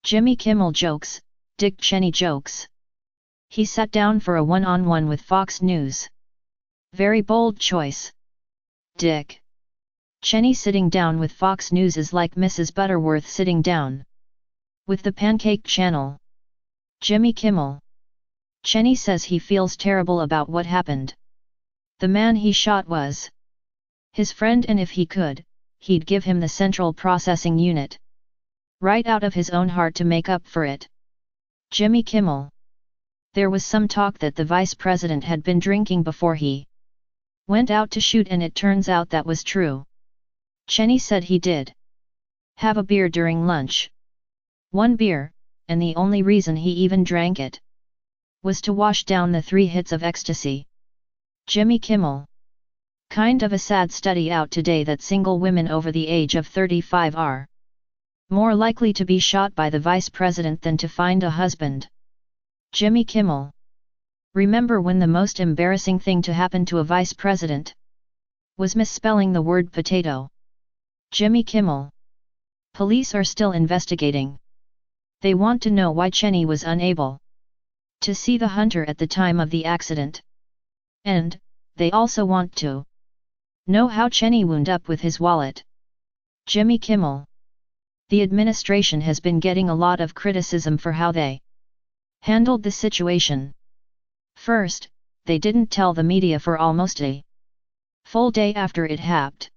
Jimmy Kimmel jokes, Dick Cheney jokes. He sat down for a one-on-one with Fox News. Very bold choice. Dick Cheney sitting down with Fox News is like Mrs. Butterworth sitting down with the Pancake Channel. Jimmy Kimmel. Cheney says he feels terrible about what happened. The man he shot was his friend, and if he could, he'd give him the central processing unit right out of his own heart to make up for it. Jimmy Kimmel. There was some talk that the vice president had been drinking before he went out to shoot, and it turns out that was true. Cheney said he did have a beer during lunch. One beer, and the only reason he even drank it was to wash down the 3 hits of ecstasy. Jimmy Kimmel. Kind of a sad study out today that single women over the age of 35 are more likely to be shot by the vice president than to find a husband. Jimmy Kimmel. Remember when the most embarrassing thing to happen to a vice president was misspelling the word potato? Jimmy Kimmel. Police are still investigating. They want to know why Cheney was unable to see the hunter at the time of the accident. And they also want to know how Cheney wound up with his wallet. Jimmy Kimmel. The administration has been getting a lot of criticism for how they handled the situation. First, they didn't tell the media for almost a full day after it happened.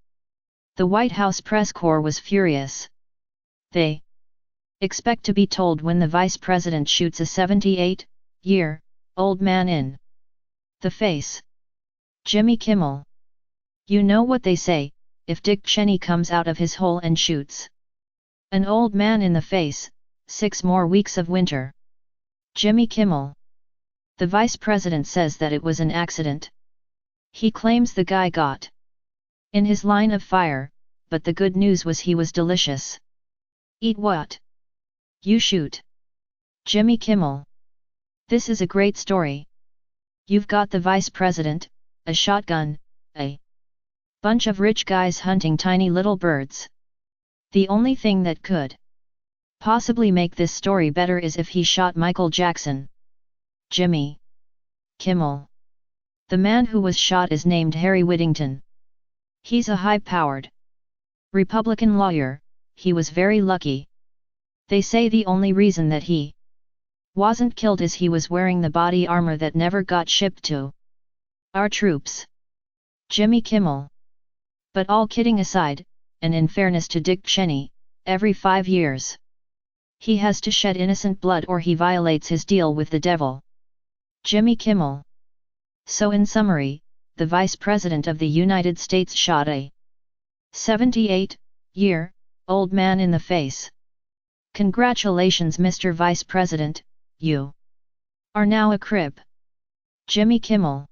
The White House press corps was furious. They expect to be told when the vice president shoots a 78-year-old man in the face. Jimmy Kimmel. You know what they say, if Dick Cheney comes out of his hole and shoots an old man in the face, 6 more weeks of winter. Jimmy Kimmel. The vice president says that it was an accident. He claims the guy got in his line of fire, but the good news was he was delicious. Eat what you shoot. Jimmy Kimmel. This is a great story. You've got the vice president, a shotgun, a bunch of rich guys hunting tiny little birds. The only thing that could possibly make this story better is if he shot Michael Jackson. Jimmy Kimmel. The man who was shot is named Harry Whittington. He's a high-powered Republican lawyer. He was very lucky. They say the only reason that he wasn't killed is he was wearing the body armor that never got shipped to our troops. Jimmy Kimmel. But all kidding aside, and in fairness to Dick Cheney, every 5 years he has to shed innocent blood or he violates his deal with the devil. Jimmy Kimmel. So in summary, the Vice President of the United States shot a 78-year-old man in the face. Congratulations, Mr. Vice President, you are now a crip. Jimmy Kimmel.